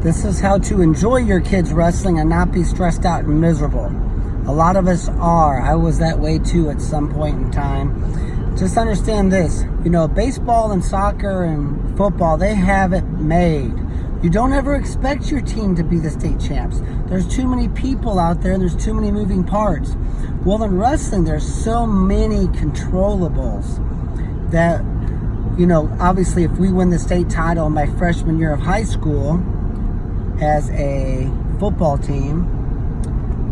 This is how to enjoy your kids wrestling and not be stressed out and miserable. A lot of us are. I was that way too at some point in time. Just understand this. Baseball and soccer and football, they have it made. You don't ever expect your team to be the state champs. There's too many people out there and there's too many moving parts. Well, in wrestling, there's so many controllables that, obviously if we win the state title my freshman year of high school as a football team,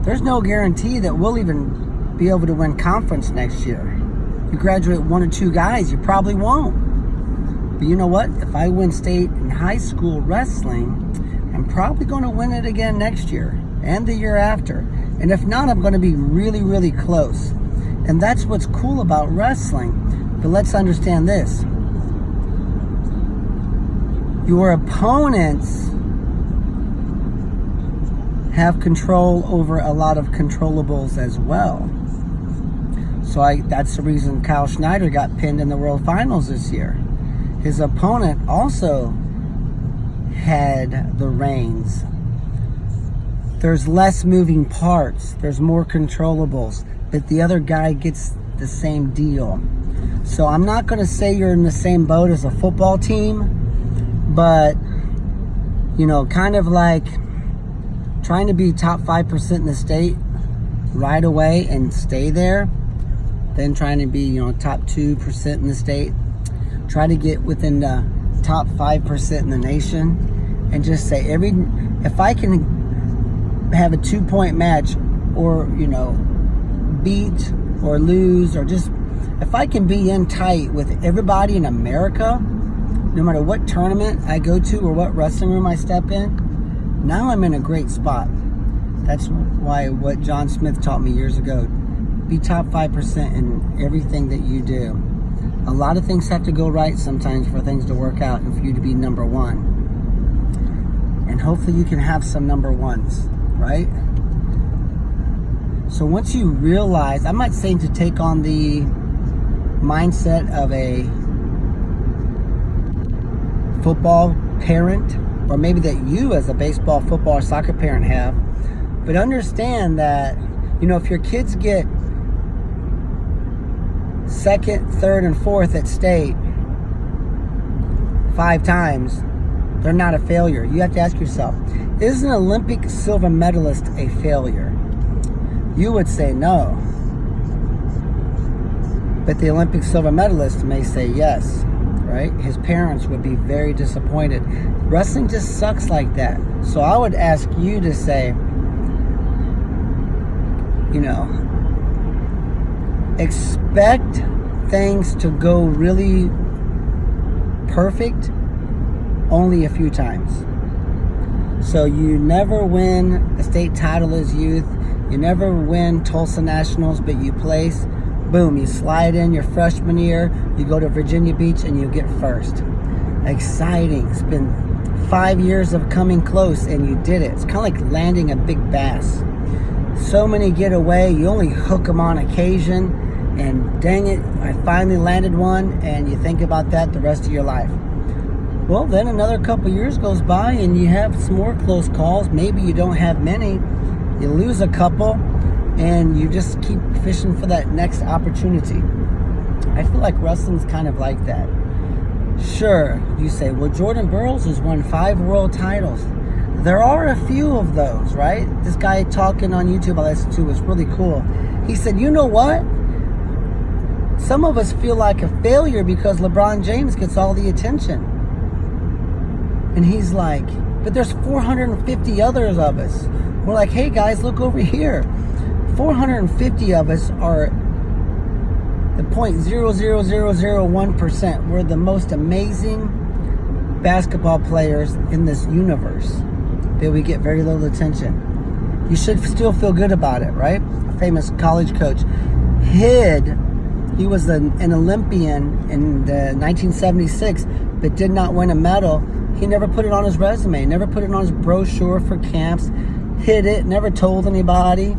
there's no guarantee that we'll even be able to win conference next year. You graduate 1 or 2 guys, you probably won't. But you know what? If I win state in high school wrestling, I'm probably going to win it again next year and the year after. And if not, I'm going to be really, really close. And that's what's cool about wrestling. But let's understand this. Your opponents have control over a lot of controllables as well. So that's the reason Kyle Schneider got pinned in the World Finals this year. His opponent also had the reins. There's less moving parts. There's more controllables. But the other guy gets the same deal. So I'm not going to say you're in the same boat as a football team, but, kind of like trying to be top 5% in the state right away and stay there, then trying to be, top 2% in the state, try to get within the top 5% in the nation, and just say if I can have a 2-point match or, beat or lose, or just if I can be in tight with everybody in America, no matter what tournament I go to or what wrestling room I step in, now I'm in a great spot. That's why what John Smith taught me years ago, be top 5% in everything that you do. A lot of things have to go right sometimes for things to work out and for you to be number one. And hopefully you can have some number ones, right? So once you realize, I'm not saying to take on the mindset of a football parent, or maybe that you as a baseball, football, or soccer parent have, but understand that, if your kids get 2nd, 3rd, and 4th at state 5 times, they're not a failure. You have to ask yourself, is an Olympic silver medalist a failure? You would say no. But the Olympic silver medalist may say yes, right? His parents would be very disappointed. Wrestling just sucks like that. So I would ask you to say, expect things to go really perfect only a few times. So you never win a state title as youth. You never win Tulsa Nationals, but you place. Boom, you slide in your freshman year, you go to Virginia Beach and you get first. Exciting. It's been 5 years of coming close and you did it. It's kind of like landing a big bass. So many get away, you only hook them on occasion, and dang it, I finally landed one, and you think about that the rest of your life. Well, then another couple years goes by and you have some more close calls. Maybe you don't have many. You lose a couple, and you just keep fishing for that next opportunity. I feel like wrestling's kind of like that. Sure, you say, well, Jordan Burroughs has won 5 world titles. There are a few of those, right? This guy talking on YouTube I listened to was really cool. He said, you know what? Some of us feel like a failure because LeBron James gets all the attention. And he's like, but there's 450 others of us. We're like, hey guys, look over here. 450 of us are the 0.00001%. We're the most amazing basketball players in this universe, but we get very little attention. You should still feel good about it, right? A famous college coach he was an Olympian in 1976, but did not win a medal. He never put it on his resume, never put it on his brochure for camps, hid it, never told anybody,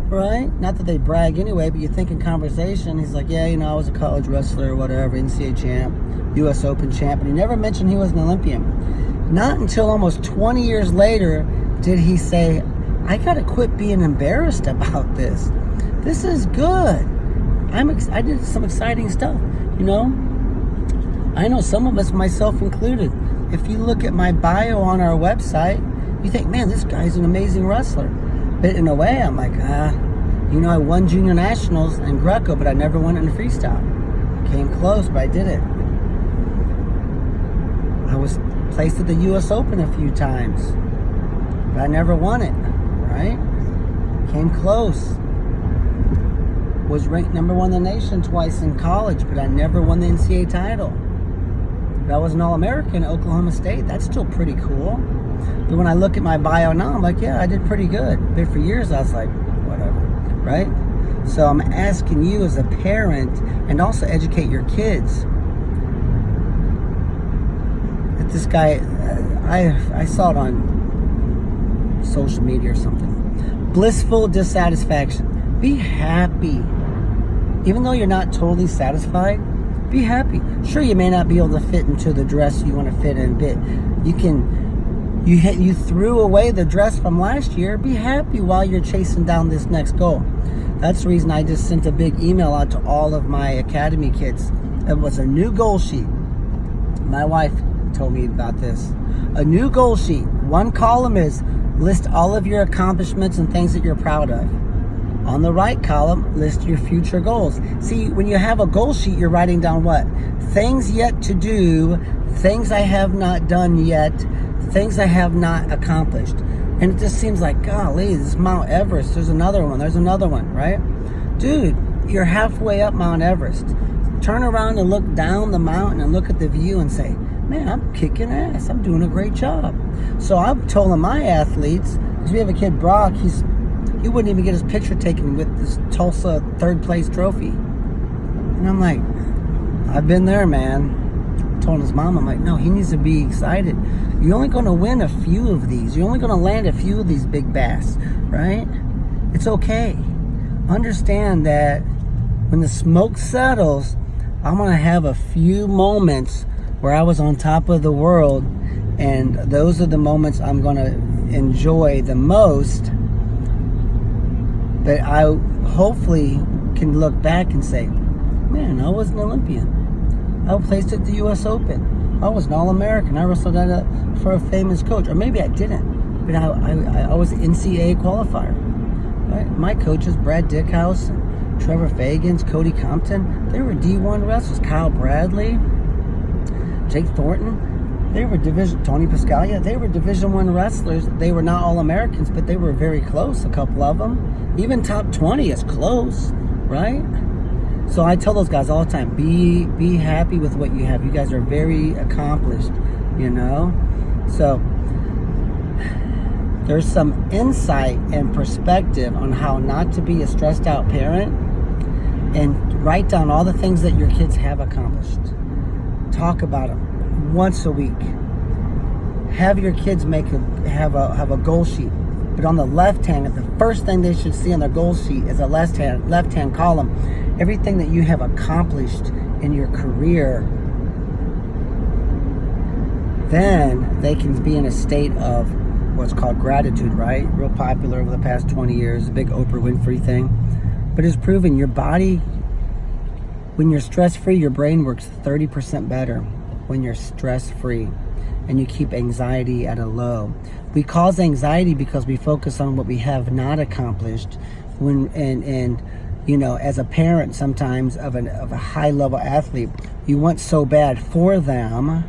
right? Not that they brag anyway, but you think in conversation, he's like, yeah, I was a college wrestler or whatever, NCAA champ, US Open champ, and he never mentioned he was an Olympian. Not until almost 20 years later did he say, I gotta quit being embarrassed about this. This is good. I did some exciting stuff, you know? I know some of us, myself included, if you look at my bio on our website, you think, man, this guy's an amazing wrestler. But in a way, I'm like, you know, I won junior nationals in Greco, but I never won it in freestyle. Came close, but I did it. I was placed at the U.S. Open a few times, but I never won it, right? Came close. Was ranked number 1 in the nation twice in college, but I never won the NCAA title. But I was an All-American at Oklahoma State. That's still pretty cool. But when I look at my bio now, I'm like, yeah, I did pretty good. But for years, I was like, whatever, right? So I'm asking you as a parent, and also educate your kids. That this guy, I saw it on social media or something. Blissful dissatisfaction. Be happy. Even though you're not totally satisfied, be happy. Sure, you may not be able to fit into the dress you want to fit in, but you threw away the dress from last year. Be happy while you're chasing down this next goal. That's the reason I just sent a big email out to all of my academy kids. It was a new goal sheet. My wife told me about this. A new goal sheet. One column is list all of your accomplishments and things that you're proud of. On the right column, list your future goals. See, when you have a goal sheet, you're writing down what? Things yet to do, things I have not done yet, things I have not accomplished. And it just seems like, golly, this is Mount Everest. There's another one, right? Dude, you're halfway up Mount Everest. Turn around and look down the mountain and look at the view and say, man, I'm kicking ass. I'm doing a great job. So I'm telling my athletes, because we have a kid, Brock, he wouldn't even get his picture taken with this Tulsa 3rd place trophy. And I'm like, I've been there, man. I told his mom, I'm like, no, he needs to be excited. You're only going to win a few of these. You're only going to land a few of these big bass, right? It's okay. Understand that when the smoke settles, I'm going to have a few moments where I was on top of the world, and those are the moments I'm going to enjoy the most. But I hopefully can look back and say, man, I was an Olympian. I placed at the U.S. Open. I was an All-American. I wrestled for a famous coach. Or maybe I didn't. But I was an NCAA qualifier. Right? My coaches, Brad Dickhouse, and Trevor Fagans, Cody Compton, they were D1 wrestlers. Kyle Bradley, Jake Thornton. They were Tony Pascalia, they were Division I wrestlers. They were not All-Americans, but they were very close, a couple of them. Even top 20 is close, right? So I tell those guys all the time, be happy with what you have. You guys are very accomplished, you know? So there's some insight and perspective on how not to be a stressed out parent, and write down all the things that your kids have accomplished. Talk about them once a week. Have your kids have a goal sheet. But on the left hand, the first thing they should see on their goal sheet is a left hand column. Everything that you have accomplished in your career. Then they can be in a state of what's called gratitude, right? Real popular over the past 20 years, a big Oprah Winfrey thing. But it's proven your body, when you're stress-free, your brain works 30% better when you're stress-free. And you keep anxiety at a low. We cause anxiety because we focus on what we have not accomplished. And you know, as a parent, sometimes of a high level athlete, you want so bad for them.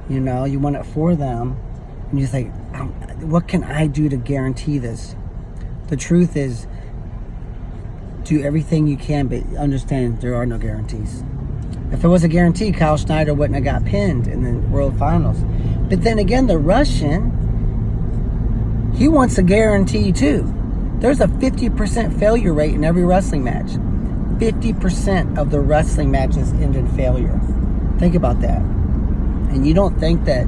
You know, you want it for them, and you think, what can I do to guarantee this? The truth is, do everything you can, but understand there are no guarantees. If there was a guarantee, Kyle Schneider wouldn't have got pinned in the World Finals. But then again, the Russian, he wants a guarantee too. There's a 50% failure rate in every wrestling match. 50% of the wrestling matches end in failure. Think about that. And you think that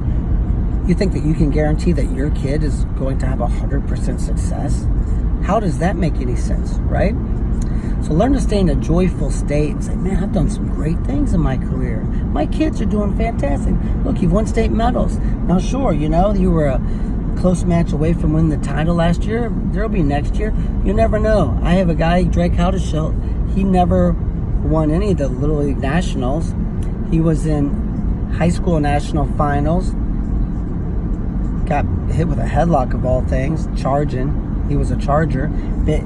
you can guarantee that your kid is going to have 100% success? How does that make any sense, right? So learn to stay in a joyful state and say, man, I've done some great things in my career. My kids are doing fantastic. Look, you've won state medals. Now, sure, you were a close match away from winning the title last year. There'll be next year. You never know. I have a guy, Drake Howdeshilt. He never won any of the Little League Nationals. He was in high school national finals. Got hit with a headlock of all things, charging. He was a charger. But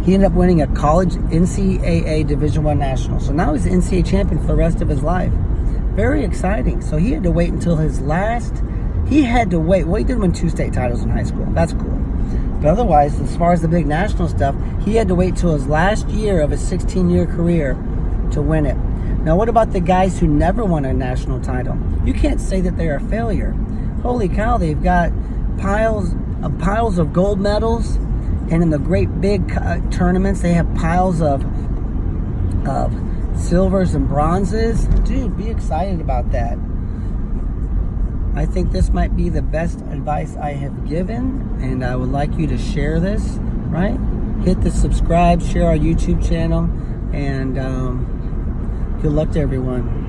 he ended up winning a college NCAA Division I national. So now he's the NCAA champion for the rest of his life. Very exciting. So he had to wait until his last. He had to wait. Well, he did win 2 state titles in high school. That's cool. But otherwise, as far as the big national stuff, he had to wait till his last year of his 16-year career to win it. Now, what about the guys who never won a national title? You can't say that they're a failure. Holy cow, they've got piles of gold medals, and in the great big tournaments, they have piles of silvers and bronzes. Dude, be excited about that. I think this might be the best advice I have given, and I would like you to share this, right? Hit the subscribe, share our YouTube channel, and good luck to everyone.